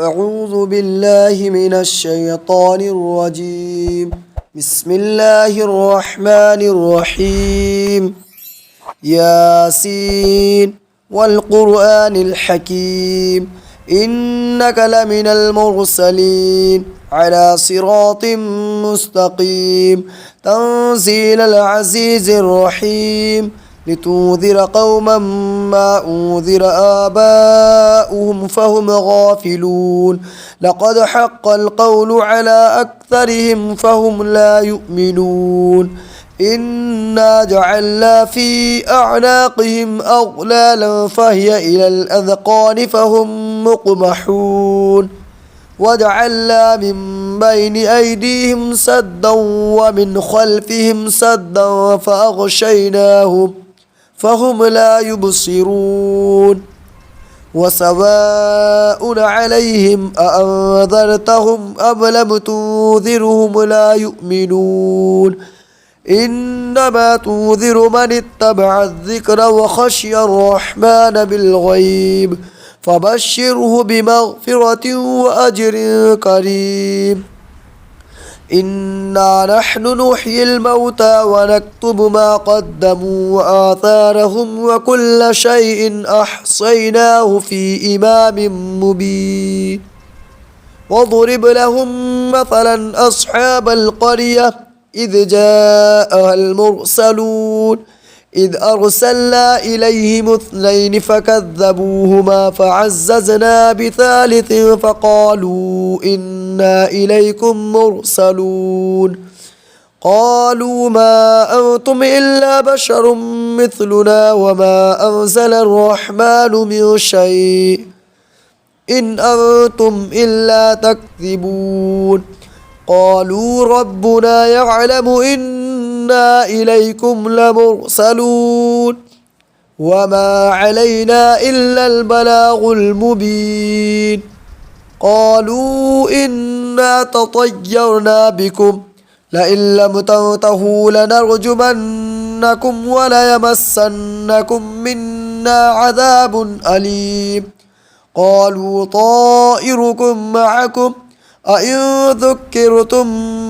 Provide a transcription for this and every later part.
أعوذ بالله من الشيطان الرجيم. بسم الله الرحمن الرحيم. ياسين والقرآن الحكيم إنك لمن المرسلين على صراط مستقيم تنزيل العزيز الرحيم لتنذر قوما ما أنذر آباؤهم فهم غافلون لقد حق القول على أكثرهم فهم لا يؤمنون إنا جعلنا في أعناقهم أغلالا فهي إلى الأذقان فهم مقمحون وجعلنا من بين أيديهم سدا ومن خلفهم سدا فأغشيناهم فهم لا يبصرون وسواء عليهم أأنذرتهم أم لم تنذرهم لا يؤمنون إنما تنذر من اتبع الذكر وخشي الرحمن بالغيب فبشره بمغفرة وأجر كريم إنا نحن نحيي الموتى ونكتب ما قدموا وآثارهم وكل شيء أحصيناه في إمام مبين واضرب لهم مثلا أصحاب القرية إذ جاءها المرسلون إذ أرسلنا إليهم اثنين فكذبوهما فعززنا بثالث فقالوا إنا إليكم مرسلون قالوا ما أنتم إلا بشر مثلنا وما أنزل الرحمن من شيء إن أنتم إلا تكذبون قالوا ربنا يعلم إنا إليكم لمرسلون وما علينا إلا البلاغ المبين قالوا إنا تطيرنا بكم لئن لم تنتهوا لنرجمنكم وليمسنكم منا عذاب أليم قالوا طائركم معكم أئن ذكرتم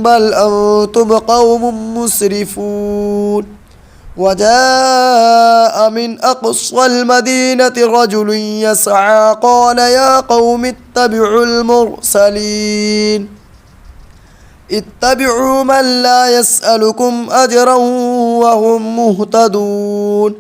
بل أنتم قوم مسرفون وجاء من أقصى المدينة رجل يسعى قال يا قوم اتبعوا المرسلين اتبعوا من لا يسألكم أجرا وهم مهتدون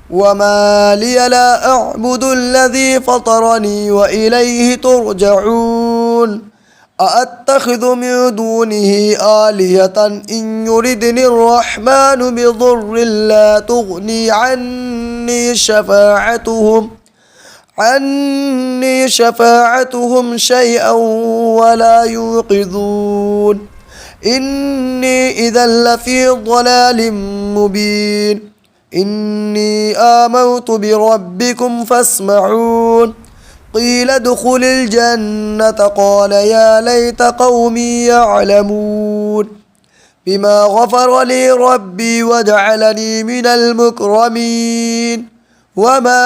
وما لي لا أعبد الذي فطرني وإليه ترجعون أأتخذ من دونه آلهة إن يردني الرحمن بضر لا تغني عني شفاعتهم شيئا ولا ينقذون إني إذا لفي ضلال مبين إني آمنت بربكم فاسمعون قيل ادخل الجنة قال يا ليت قومي يعلمون بما غفر لي ربي وجعلني من المكرمين وما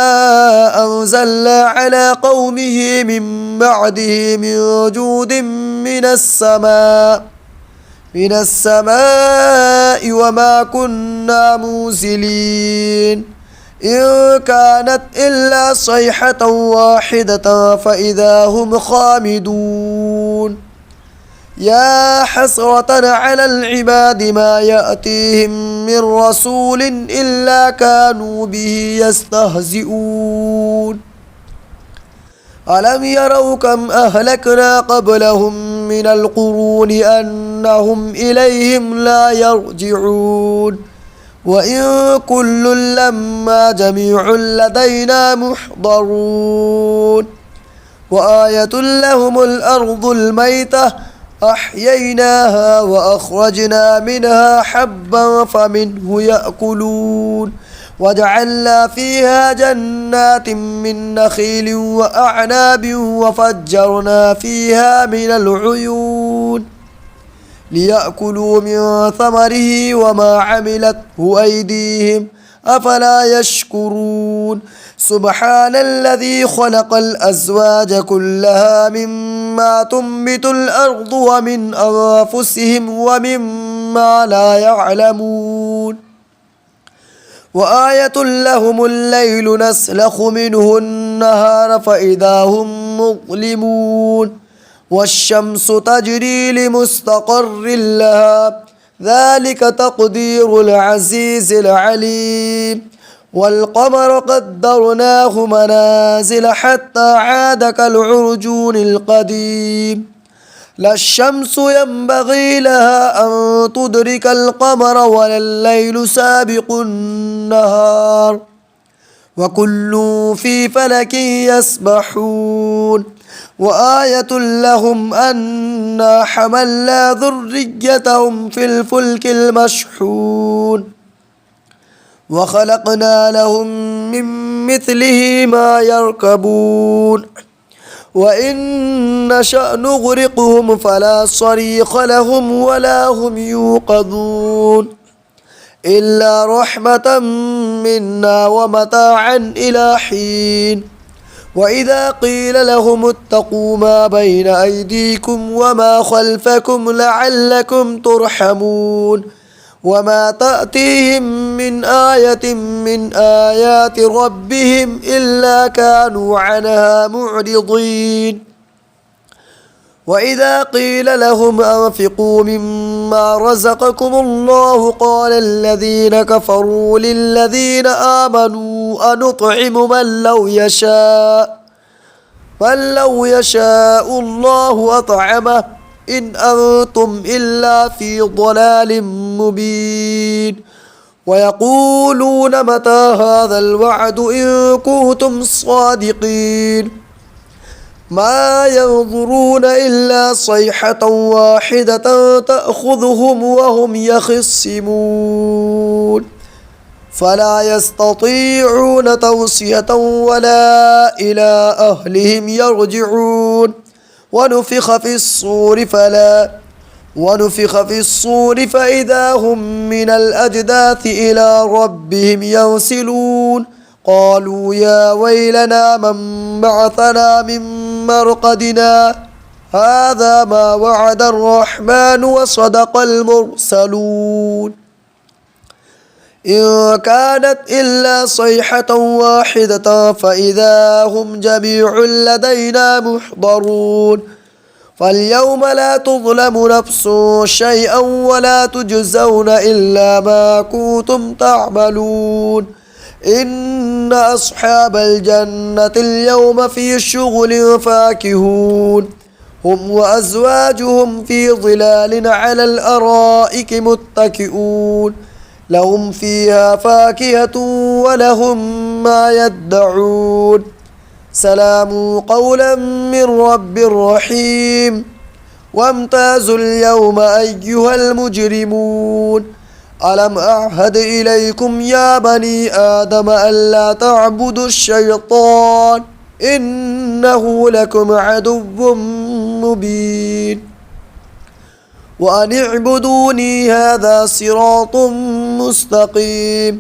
أنزلنا على قومه من بعده من جود من السماء وما كنا منزلين إن كانت إلا صيحة واحدة فإذا هم خامدون يا حسرة على العباد ما يأتيهم من رسول إلا كانوا به يستهزئون ألم يروا كم أهلكنا قبلهم من القرون أنهم إليهم لا يرجعون وإن كل لما جميع لدينا محضرون وآية لهم الأرض الميتة أحييناها وأخرجنا منها حبا فمنه يأكلون وجعلنا فيها جنات من نخيل وأعناب وفجرنا فيها من العيون ليأكلوا من ثمره وما عملته أيديهم أفلا يشكرون سبحان الذي خلق الأزواج كلها مما تنبت الأرض ومن أنفسهم ومما لا يعلمون وآية لهم الليل نسلخ منه النهار فإذا هم مظلمون والشمس تجري لمستقر لها ذلك تقدير العزيز العليم والقمر قدرناه منازل حتى عاد كالعرجون القديم لا الشمس ينبغي لها أن تدرك القمر ولا الليل سابق النهار وكل في فلك يسبحون وآية لهم أنا حملنا ذريتهم في الفلك المشحون وخلقنا لهم من مثله ما يركبون وإن نشأ نغرقهم فلا صريخ لهم ولا هم يوقظون إلا رحمة منا ومتاعا إلى حين وإذا قيل لهم اتقوا ما بين أيديكم وما خلفكم لعلكم ترحمون وما تأتيهم من آية من آيات ربهم إلا كانوا عنها معرضين وإذا قيل لهم أنفقوا مما رزقكم الله قال الذين كفروا للذين آمنوا أنطعم من لو يشاء الله أطعمه إن أنتم إلا في ضلال مبين ويقولون متى هذا الوعد إن كنتم صادقين ما ينظرون إلا صيحة واحدة تأخذهم وهم يخصمون فلا يستطيعون توصية ولا إلى أهلهم يرجعون ونفخ في الصور فإذا هم من الأجداث إلى ربهم ينسلون قالوا يا ويلنا من بعثنا من مرقدنا هذا ما وعد الرحمن وصدق المرسلون إن كانت إلا صيحة واحدة فإذا هم جميع لدينا محضرون فاليوم لا تظلم نفس شيئا ولا تجزون إلا ما كنتم تعملون إن أصحاب الجنة اليوم في شغل فاكهون هم وأزواجهم في ظلال على الأرائك متكئون لهم فيها فاكهة ولهم ما يدعون سلام قولا من رب رحيم وامتازوا اليوم أيها المجرمون ألم أعهد إليكم يا بني آدم ألا تعبدوا الشيطان إنه لكم عدو مبين وأن اعبدوني هذا صراط مستقيم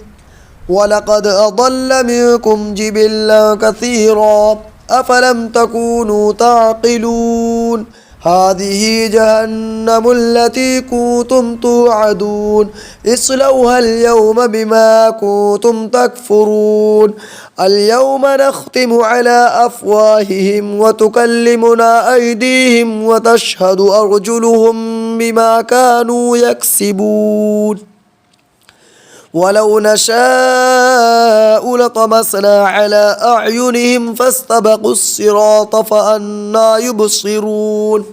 ولقد أضل منكم جبلا كثيرا أفلم تكونوا تعقلون هذه جهنم التي كنتم توعدون اصلوها اليوم بما كنتم تكفرون اليوم نختم على أفواههم وتكلمنا أيديهم وتشهد أرجلهم بما كانوا يكسبون ولو نشاء لطمسنا على أعينهم فاستبقوا الصراط فأنى يبصرون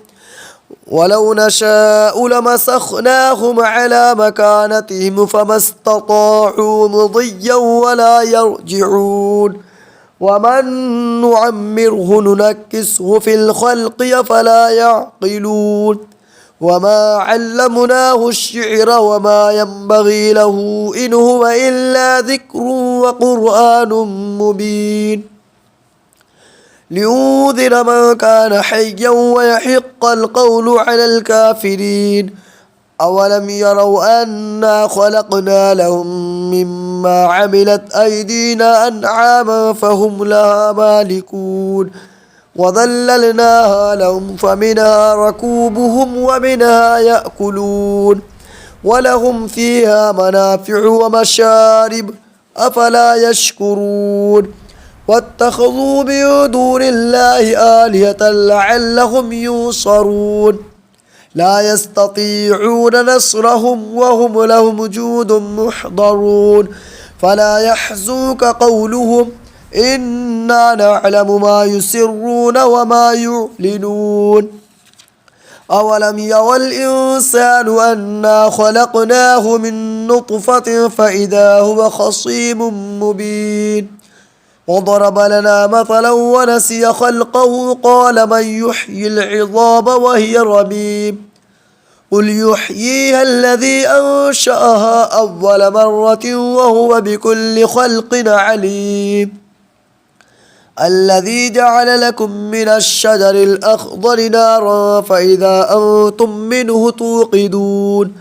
ولو نشاء لمسخناهم على مكانتهم فما استطاعوا مضيا ولا يرجعون ومن نعمره ننكسه في الخلق أفلا يعقلون وما علمناه الشعر وما ينبغي له إن هو إلا ذكر وقرآن مبين لينذر من كان حيا ويحق القول على الكافرين أولم يروا أنا خلقنا لهم مما عملت أيدينا أنعاما فهم لها مالكون وظللناها لهم فمنها ركوبهم ومنها يأكلون ولهم فيها منافع ومشارب أفلا يشكرون واتخذوا من دون الله آلهة لعلهم ينصرون لا يستطيعون نصرهم وهم لهم جند محضرون فلا يحزنك قولهم إنا نعلم ما يسرون وما يعلنون أولم يرى الإنسان أنا خلقناه من نطفة فإذا هو خصيم مبين وضرب لنا مثلا ونسي خلقه قال من يحيي العظام وهي رميم قل يحييها الذي أنشأها أول مرة وهو بكل خلق عليم الذي جعل لكم من الشجر الأخضر نارا فإذا أنتم منه توقدون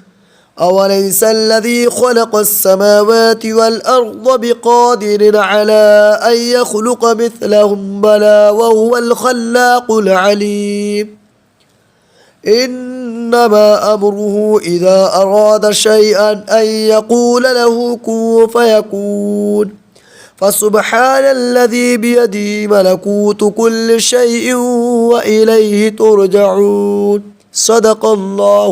أوليس الذي خلق السماوات والأرض بقادر على أن يخلق مثلهم بلى وهو الخلاق العليم إنما أمره إذا أراد شيئا أن يقول له كن فيكون فسبحان الذي بيده ملكوت كل شيء وإليه ترجعون صدق الله